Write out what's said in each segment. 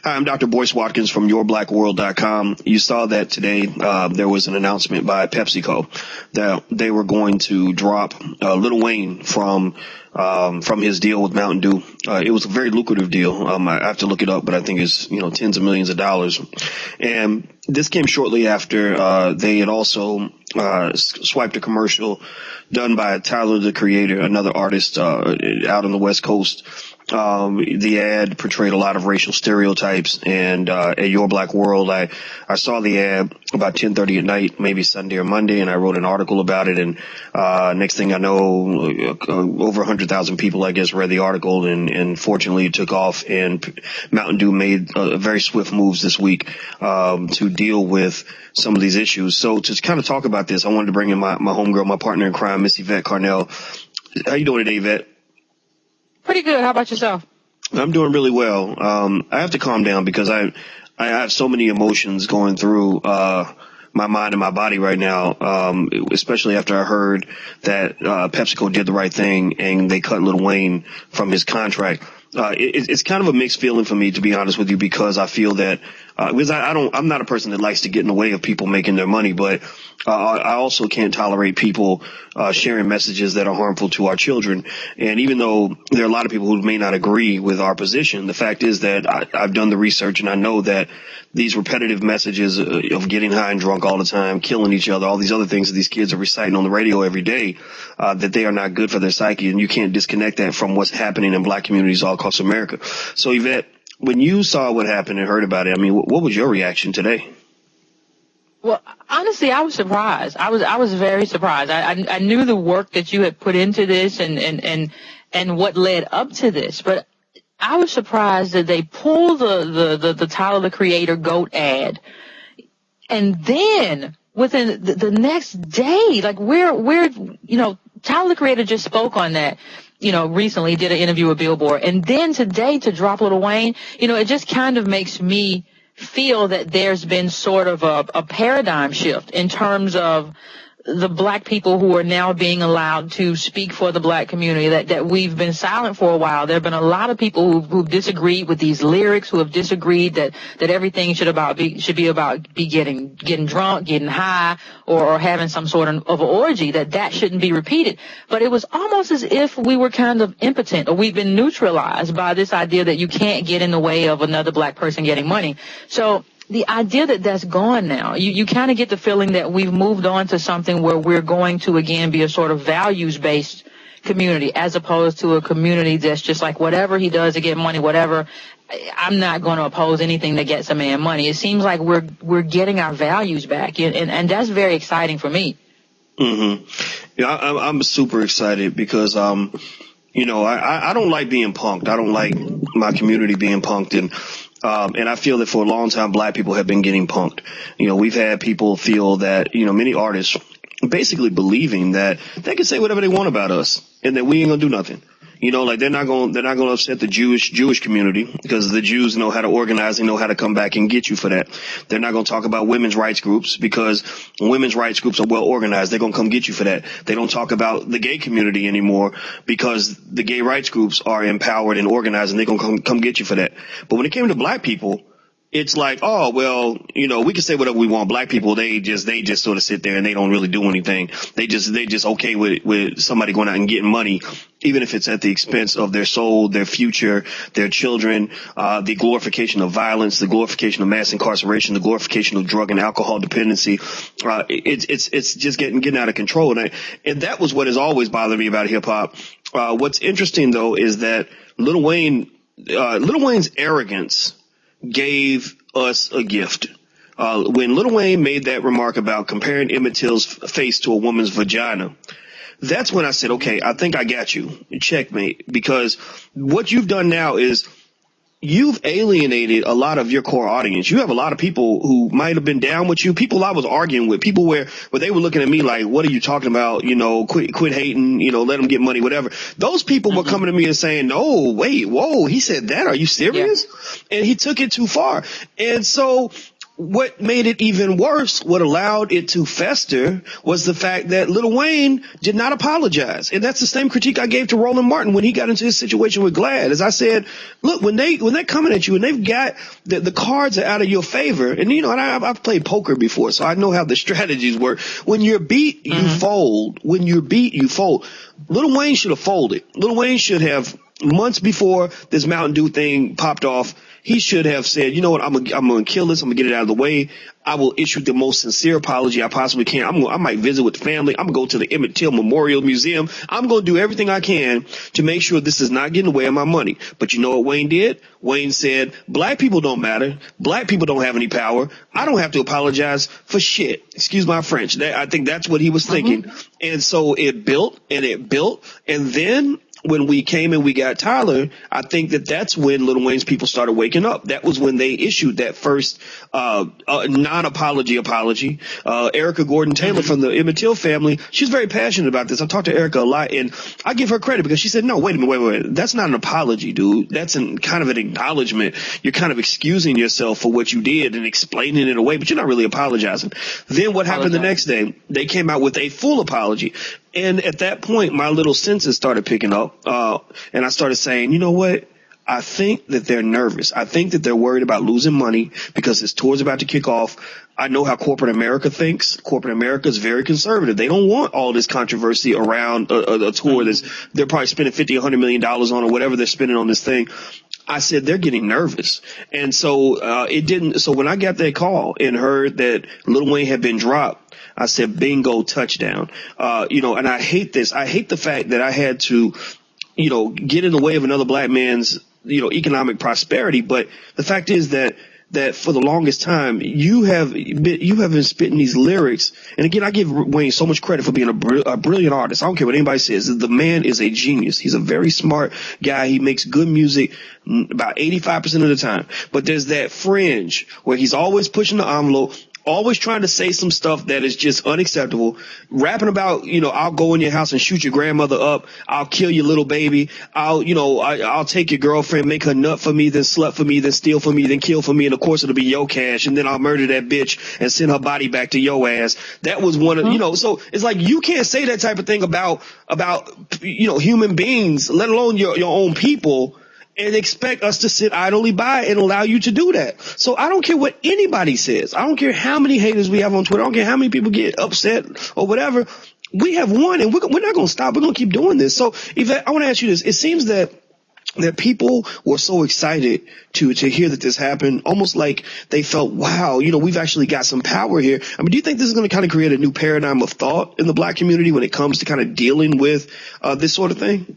Hi, I'm Dr. Boyce Watkins from YourBlackWorld.com. You saw that today there was an announcement by PepsiCo that they were going to drop Lil Wayne from his deal with Mountain Dew. It was a very lucrative deal. I have to look it up, but I think it's, tens of millions of dollars. And this came shortly after they had also swiped a commercial done by Tyler, the Creator, another artist out on the West Coast. The ad portrayed a lot of racial stereotypes, and at Your Black World, I saw the ad about 10:30 at night, maybe Sunday or Monday, and I wrote an article about it. And next thing I know, over 100,000 people, I guess, read the article, and fortunately it took off. And Mountain Dew made very swift moves this week to deal with some of these issues. So to kind of talk about this, I wanted to bring in my homegirl, my partner in crime, Miss Yvette Carnell. How you doing today, Yvette? Pretty good. How about yourself? I'm doing really well. I have to calm down because I have so many emotions going through my mind and my body right now, especially after I heard that PepsiCo did the right thing and they cut Lil Wayne from his contract. It's kind of a mixed feeling for me, to be honest with you, because I feel that because I'm not a person that likes to get in the way of people making their money, but I also can't tolerate people sharing messages that are harmful to our children. And even though there are a lot of people who may not agree with our position, the fact is that I've done the research and I know that these repetitive messages of getting high and drunk all the time, killing each other, all these other things that these kids are reciting on the radio every day, that they are not good for their psyche. And you can't disconnect that from what's happening in black communities all across America. So, Yvette, when you saw what happened and heard about it, I mean, what was your reaction today? Well, honestly, I was surprised. I was very surprised. I knew the work that you had put into this and what led up to this, but I was surprised that they pulled the Tyler, the Creator GOAT ad, and then within the next day, like we're Tyler, the Creator just spoke on that, recently did an interview with Billboard, and then today to drop Lil Wayne, it just kind of makes me feel that there's been sort of a paradigm shift in terms of the black people who are now being allowed to speak for the black community, that we've been silent for a while. There have been a lot of people who've disagreed with these lyrics, who have disagreed that everything should be about getting drunk, getting high, or having some sort of an orgy, that shouldn't be repeated. But it was almost as if we were kind of impotent, or we've been neutralized by this idea that you can't get in the way of another black person getting money. So the idea that that's gone now, you kind of get the feeling that we've moved on to something where we're going to again be a sort of values-based community, as opposed to a community that's just like, whatever he does to get money, whatever, I'm not going to oppose anything that gets a man money. It seems like we're getting our values back, and that's very exciting for me. Mm-hmm. Yeah, I'm super excited because I don't like being punked. I don't like my community being punked, and I feel that for a long time, black people have been getting punked. We've had people feel that, many artists basically believing that they can say whatever they want about us and that we ain't gonna do nothing. Like they're not gonna upset the Jewish community because the Jews know how to organize and know how to come back and get you for that. They're not gonna talk about women's rights groups because women's rights groups are well organized. They're gonna come get you for that. They don't talk about the gay community anymore because the gay rights groups are empowered and organized, and they're gonna come get you for that. But when it came to black people, it's like, oh, well, we can say whatever we want. Black people, they just sort of sit there and they don't really do anything. They just okay with somebody going out and getting money, even if it's at the expense of their soul, their future, their children, the glorification of violence, the glorification of mass incarceration, the glorification of drug and alcohol dependency. It's just getting out of control. And that was what has always bothered me about hip hop. What's interesting though is that Lil Wayne's arrogance gave us a gift. When Lil Wayne made that remark about comparing Emmett Till's face to a woman's vagina, that's when I said, okay, I think I got you. Checkmate. Because what you've done now is you've alienated a lot of your core audience. You have a lot of people who might have been down with you, people I was arguing with, people where they were looking at me like, what are you talking about? Quit hating, let them get money, whatever. Those people were coming to me and saying, no, wait, whoa, he said that? Are you serious? Yeah. And he took it too far. And so what made it even worse, what allowed it to fester, was the fact that Lil Wayne did not apologize. And that's the same critique I gave to Roland Martin when he got into his situation with Glad. As I said, look, when they're coming at you and they've got the cards are out of your favor, and and I've played poker before, so I know how the strategies work. When you're beat, you fold. When you're beat, you fold. Lil Wayne should have folded. Lil Wayne should have, months before this Mountain Dew thing popped off, he should have said, you know what, I'm gonna kill this. I'm gonna get it out of the way. I will issue the most sincere apology I possibly can. I might visit with the family. I'm gonna go to the Emmett Till Memorial Museum. I'm gonna do everything I can to make sure this is not getting in the way of my money. But you know what Wayne did? Wayne said, black people don't matter. Black people don't have any power. I don't have to apologize for shit. Excuse my French. I think that's what he was thinking. And so it built. And then when we came and we got Tyler, I think that's when Lil Wayne's people started waking up. That was when they issued that first non-apology apology. Erica Gordon Taylor from the Emmett Till family, she's very passionate about this. I talked to Erica a lot, and I give her credit because she said, no, wait a minute. That's not an apology, dude. That's kind of an acknowledgement. You're kind of excusing yourself for what you did and explaining it away, but you're not really apologizing. Then what happened the next day? They came out with a full apology. And at that point, my little senses started picking up, and I started saying, you know what? I think that they're nervous. I think that they're worried about losing money because this tour's about to kick off. I know how corporate America thinks. Corporate America is very conservative. They don't want all this controversy around a tour they're probably spending $50, $100 million on, or whatever they're spending on this thing. I said, they're getting nervous. And so it didn't. So when I got that call and heard that Lil Wayne had been dropped, I said, bingo, touchdown. And I hate this. I hate the fact that I had to, get in the way of another black man's, economic prosperity. But the fact is that for the longest time, you have been spitting these lyrics. And again, I give Wayne so much credit for being a brilliant artist. I don't care what anybody says. The man is a genius. He's a very smart guy. He makes good music about 85% of the time. But there's that fringe where he's always pushing the envelope, always trying to say some stuff that is just unacceptable, rapping about, I'll go in your house and shoot your grandmother up. I'll kill your little baby. I'll take your girlfriend, make her nut for me, then slut for me, then steal for me, then kill for me. And of course it'll be your cash. And then I'll murder that bitch and send her body back to your ass. That was one of, so it's like, you can't say that type of thing about, human beings, let alone your own people, and expect us to sit idly by and allow you to do that. So I don't care what anybody says. I don't care how many haters we have on Twitter. I don't care how many people get upset or whatever. We have won, and we're not going to stop. We're going to keep doing this. So, Yvette, I want to ask you this. It seems that people were so excited to hear that this happened, almost like they felt, wow, we've actually got some power here. I mean, do you think this is going to kind of create a new paradigm of thought in the black community when it comes to kind of dealing with this sort of thing?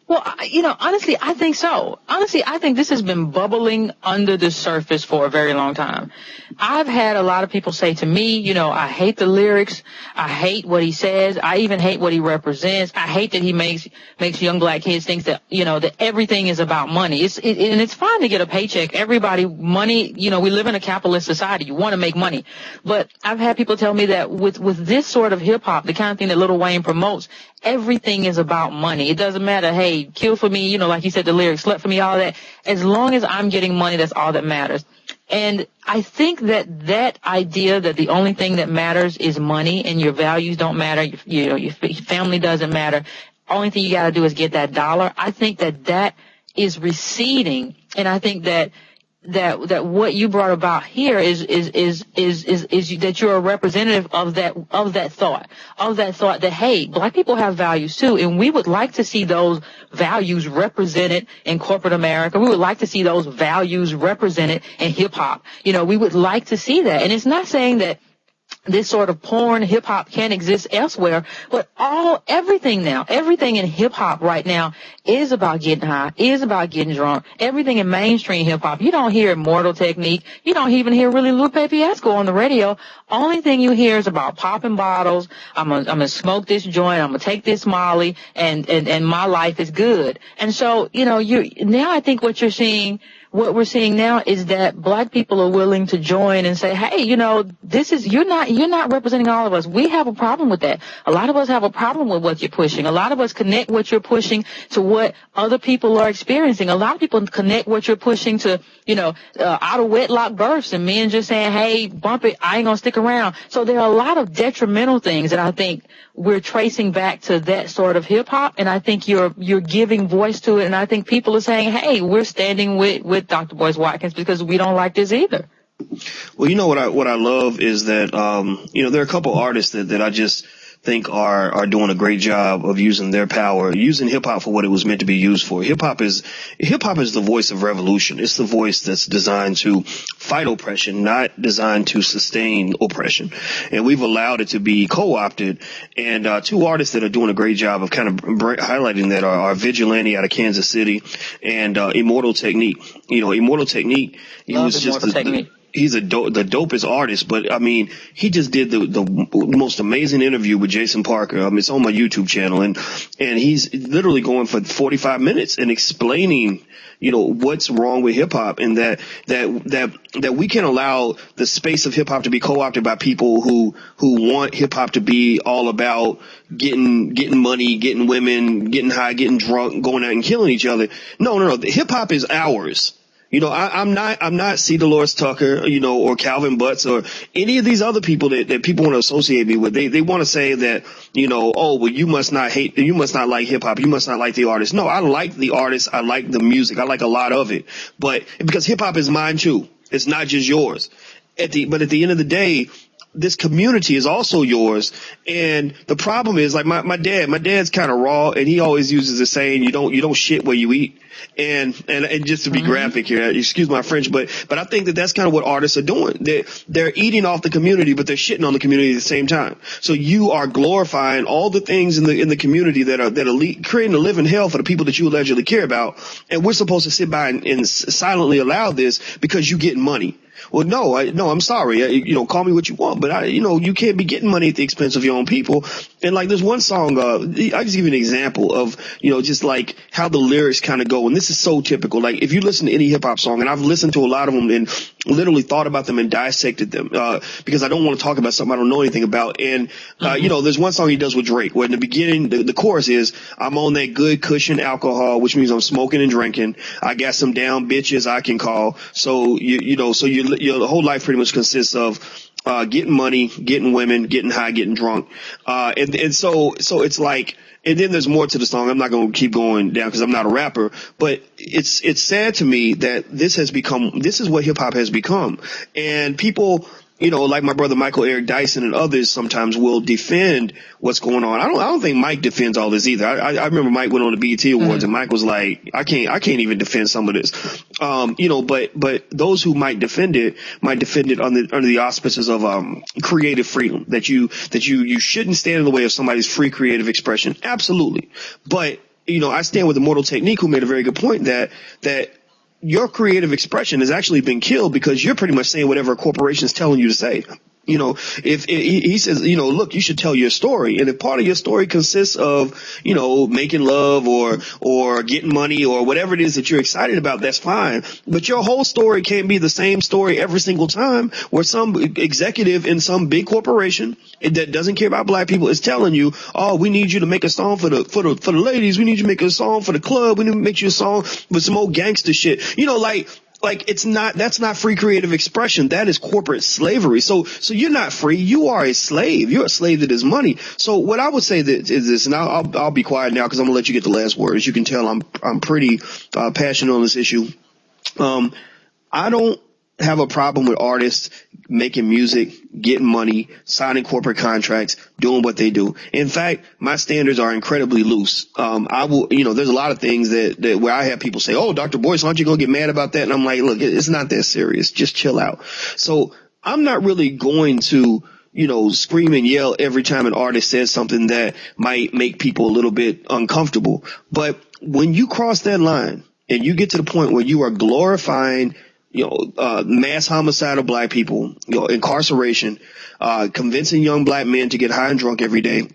Well, honestly, I think so. Honestly, I think this has been bubbling under the surface for a very long time. I've had a lot of people say to me, I hate the lyrics. I hate what he says. I even hate what he represents. I hate that he makes young black kids think that, that everything is about money. And it's fine to get a paycheck. Everybody, money, we live in a capitalist society. You want to make money. But I've had people tell me that with this sort of hip hop, the kind of thing that Lil Wayne promotes, everything is about money. It doesn't matter, hey, kill for me, like you said, the lyrics, slut for me, all that. As long as I'm getting money, that's all that matters. And I think that idea that the only thing that matters is money and your values don't matter, your family doesn't matter, only thing you got to do is get that dollar. I think that is receding. And I think that what you brought about here is that you're a representative of that thought that, hey, black people have values too, and we would like to see those values represented in corporate America. We would like to see those values represented in hip hop. We would like to see that. And it's not saying that this sort of porn hip hop can exist elsewhere, but everything in hip hop right now is about getting high, is about getting drunk. Everything in mainstream hip hop, you don't hear Immortal Technique, you don't even hear really Lil Fiasco on the radio. Only thing you hear is about popping bottles. I'm gonna smoke this joint, I'm gonna take this Molly, and my life is good. And so, now I think what you're seeing what we're seeing now is that black people are willing to join and say, hey, you're not representing all of us. We have a problem with that. A lot of us have a problem with what you're pushing. A lot of us connect what you're pushing to what other people are experiencing. A lot of people connect what you're pushing to, out of wedlock births and men just saying, hey, bump it, I ain't gonna stick around. So there are a lot of detrimental things that I think we're tracing back to that sort of hip hop, and I think you're giving voice to it, and I think people are saying, hey, we're standing with Dr. Boyce Watkins because we don't like this either. Well, what I love is that there are a couple artists that I just think are doing a great job of using their power, using hip hop for what it was meant to be used for. Hip hop is the voice of revolution. It's the voice that's designed to fight oppression, not designed to sustain oppression. And we've allowed it to be co-opted. And two artists that are doing a great job of kind of highlighting that are Vigilante out of Kansas City and Immortal Technique. Immortal Technique, he was just he's the dopest artist, but I mean, he just did the most amazing interview with Jason Parker. It's on my YouTube channel, and he's literally going for 45 minutes and explaining, what's wrong with hip hop, and that we can allow the space of hip hop to be co-opted by people who want hip hop to be all about getting money, getting women, getting high, getting drunk, going out and killing each other. No. The hip hop is ours. I'm not C. Dolores Tucker, or Calvin Butts or any of these other people that people want to associate me with. They want to say that, you must not like hip hop. You must not like the artist. No, I like the artist. I like the music. I like a lot of it. But because hip hop is mine too. It's not just yours. But at the end of the day, this community is also yours. And the problem is, like my dad's kind of raw, and he always uses the saying, you don't shit where you eat. And just to be graphic here, excuse my French, but I think that's kind of what artists are doing. They're eating off the community, but they're shitting on the community at the same time. So you are glorifying all the things in the community that are creating a living hell for the people that you allegedly care about. And we're supposed to sit by and silently allow this because you get money. Well, no, I'm sorry. Call me what you want, but you can't be getting money at the expense of your own people. And like, there's one song, I just give you an example of, just like how the lyrics kind of go. And this is so typical. Like, if you listen to any hip hop song, and I've listened to a lot of them and literally thought about them and dissected them, because I don't want to talk about something I don't know anything about. And, there's one song he does with Drake where in the beginning, the chorus is, I'm on that good cushion alcohol, which means I'm smoking and drinking. I got some down bitches I can call. So, your whole life pretty much consists of getting money, getting women, getting high, getting drunk. And so it's like, and then there's more to the song. I'm not going to keep going down because I'm not a rapper, but it's sad to me that this is what hip hop has become. And people, like my brother Michael Eric Dyson and others sometimes will defend what's going on. I don't think Mike defends all this either. I remember Mike went on the BET Awards and Mike was like, I can't even defend some of this. But those who might defend it under the auspices of creative freedom, that you shouldn't stand in the way of somebody's free creative expression. Absolutely. But I stand with Immortal Technique, who made a very good point that your creative expression has actually been killed because you're pretty much saying whatever a corporation is telling you to say. If he says, look, you should tell your story. And if part of your story consists of, making love or getting money or whatever it is that you're excited about, that's fine. But your whole story can't be the same story every single time where some executive in some big corporation that doesn't care about black people is telling you, oh, we need you to make a song for the ladies. We need you to make a song for the club. We need to make you a song with some old gangster shit. Like that's not free creative expression. That is corporate slavery. So you're not free. You are a slave. You're a slave to this money. So what I would say is this, and I'll be quiet now because I'm gonna let you get the last word. As you can tell, I'm pretty passionate on this issue. I don't have a problem with artists making music, getting money, signing corporate contracts, doing what they do. In fact, my standards are incredibly loose. There's a lot of things that where I have people say, oh, Dr. Boyce, aren't you going to get mad about that? And I'm like, look, it's not that serious. Just chill out. So I'm not really going to, scream and yell every time an artist says something that might make people a little bit uncomfortable. But when you cross that line and you get to the point where you are glorifying mass homicide of black people, incarceration, convincing young black men to get high and drunk every day.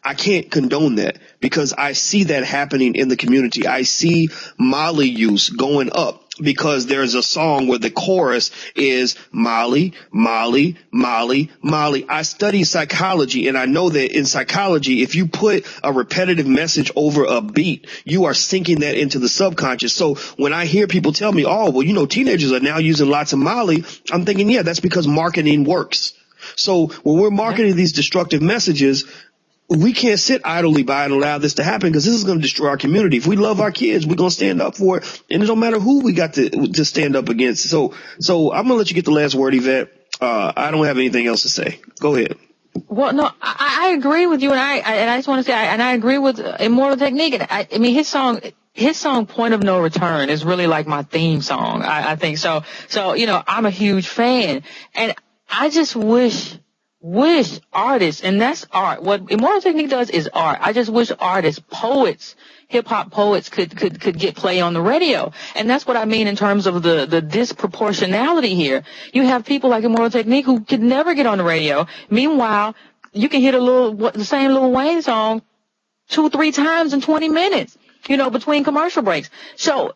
I can't condone that because I see that happening in the community. I see Molly use going up. because there's a song where the chorus is Molly, Molly, Molly, Molly. I study psychology, and I know that in psychology, if you put a repetitive message over a beat, you are sinking that into the subconscious. So when I hear people tell me, oh, well, you know, teenagers are now using lots of Molly, I'm thinking, yeah, that's because marketing works. So when we're marketing these destructive messages, we can't sit idly by and allow this to happen, because this is going to destroy our community. If we love our kids, we're going to stand up for it, and it don't matter who we got to stand up against. So I'm going to let you get the last word, Yvette. I don't have anything else to say. Go ahead. Well, no, I agree with you, and I just want to say, I agree with Immortal Technique. And I mean, his song Point of No Return is really like my theme song. I think so. So, you know, I'm a huge fan, and I just wish artists, and that's art. What Immortal Technique does is art. I just wish artists, poets, hip hop poets could get play on the radio. And that's what I mean in terms of the disproportionality here. You have people like Immortal Technique who could never get on the radio. Meanwhile, you can hear the same Lil Wayne song 2-3 times in 20 minutes, you know, between commercial breaks. So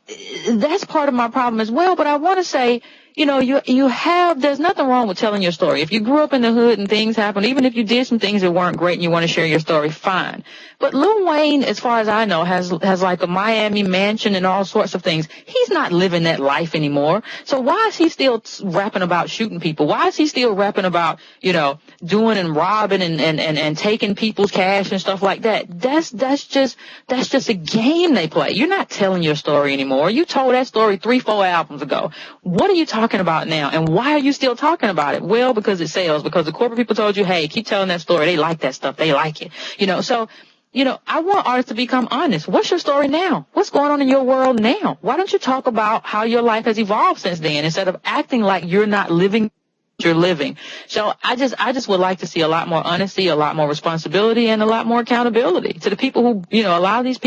that's part of my problem as well. But I want to say, you know, there's nothing wrong with telling your story. If you grew up in the hood and things happen, even if you did some things that weren't great and you want to share your story, fine. But Lil Wayne, as far as I know, has like a Miami mansion and all sorts of things. He's not living that life anymore. So why is he still rapping about shooting people? Why is he still rapping about, you know, doing and robbing and taking people's cash and stuff like that? That's just a game they play. You're not telling your story anymore. You told that story 3-4 albums ago. What are you talking about now? And why are you still talking about it? Well, because it sells, because the corporate people told you, hey, keep telling that story. They like that stuff. They like it. You know, so, you know, I want artists to become honest. What's your story now? What's going on in your world now? Why don't you talk about how your life has evolved since then, instead of acting like you're not living you're living? So I just would like to see a lot more honesty, a lot more responsibility, and a lot more accountability to the people who, you know, a lot of these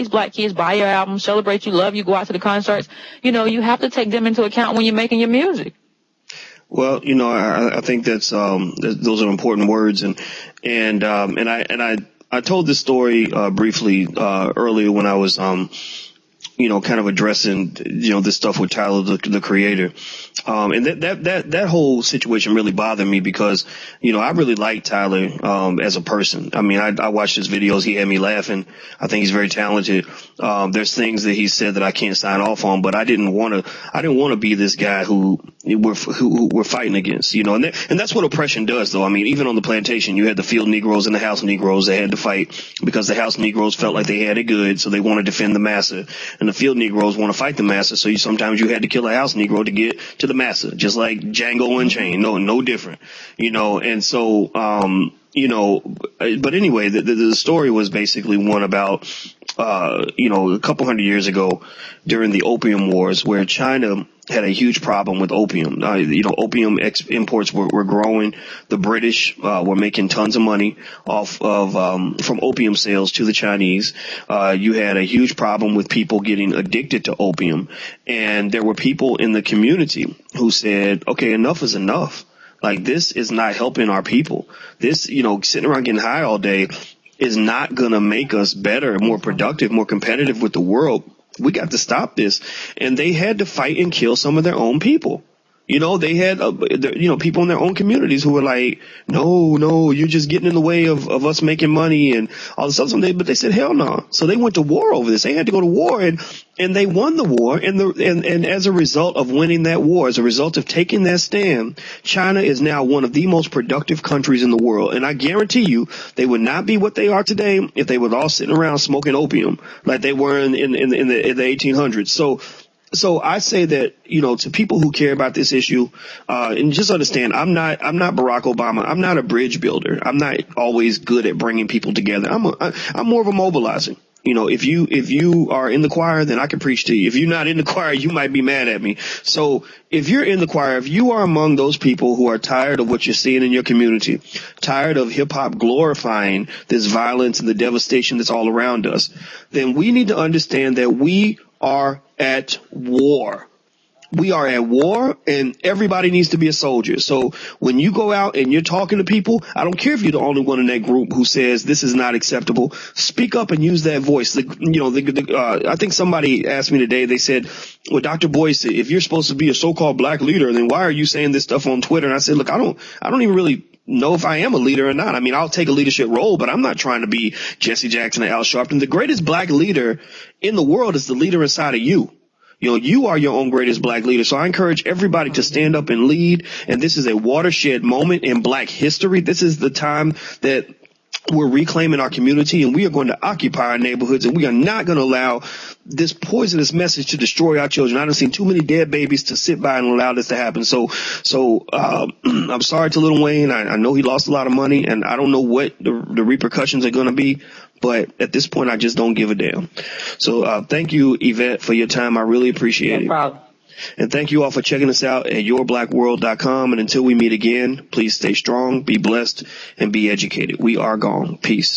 black kids buy your album, celebrate you, love you, go out to the concerts. You know, you have to take them into account when you're making your music. Well, you know, I think those are important words, and I told this story briefly earlier when I was you know, kind of addressing, you know, this stuff with Tyler, the Creator. And that whole situation really bothered me because, you know, I really like Tyler, as a person. I mean, I watched his videos. He had me laughing. I think he's very talented. There's things that he said that I can't sign off on, but I didn't want to be this guy who we're fighting against, you know, and that's what oppression does, though. I mean, even on the plantation, you had the field Negroes and the house Negroes that had to fight because the house Negroes felt like they had it good, so they want to defend the massa. And the field Negroes want to fight the massa, so sometimes you had to kill a house Negro to get to the massa, just like Django Unchained. No different, you know. And so, you know, but anyway, the story was basically one about, you know, a couple hundred years ago during the Opium Wars, where China had a huge problem with opium. You know, opium imports were growing. The British were making tons of money off of from opium sales to the Chinese. You had a huge problem with people getting addicted to opium, and there were people in the community who said, "Okay, enough is enough. Like, this is not helping our people. This, you know, sitting around getting high all day is not going to make us better, more productive, more competitive with the world. We got to stop this." And they had to fight and kill some of their own people. You know, they had, you know, people in their own communities who were like, no, you're just getting in the way of us making money and all this other stuff. But they said, hell no. So they went to war over this. They had to go to war, and they won the war. And as a result of winning that war, as a result of taking that stand, China is now one of the most productive countries in the world. And I guarantee you, they would not be what they are today if they were all sitting around smoking opium like they were in the 1800s. So I say that, you know, to people who care about this issue, and just understand, I'm not Barack Obama. I'm not a bridge builder. I'm not always good at bringing people together. I'm more of a mobilizer. You know, if you are in the choir, then I can preach to you. If you're not in the choir, you might be mad at me. So if you're in the choir, if you are among those people who are tired of what you're seeing in your community, tired of hip hop glorifying this violence and the devastation that's all around us, then we need to understand that we are at war. we are at war and everybody needs to be a soldier. So when you go out and you're talking to people, I don't care if you're the only one in that group who says this is not acceptable. Speak up and use that voice. I think somebody asked me today, they said, well, Dr. Boyce, if you're supposed to be a so-called black leader, then why are you saying this stuff on Twitter? And I said, look, I don't even really know if I am a leader or not. I mean, I'll take a leadership role, but I'm not trying to be Jesse Jackson or Al Sharpton. The greatest black leader in the world is the leader inside of you. You know, you are your own greatest black leader. So I encourage everybody to stand up and lead. And this is a watershed moment in black history. This is the time that we're reclaiming our community, and we are going to occupy our neighborhoods, and we are not going to allow this poisonous message to destroy our children. I've seen too many dead babies to sit by and allow this to happen. So I'm sorry to Lil Wayne. I know he lost a lot of money, and I don't know what the repercussions are going to be. But at this point, I just don't give a damn. So thank you, Yvette, for your time. I really appreciate it. No problem. And thank you all for checking us out at yourblackworld.com. And until we meet again, please stay strong, be blessed, and be educated. We are gone. Peace.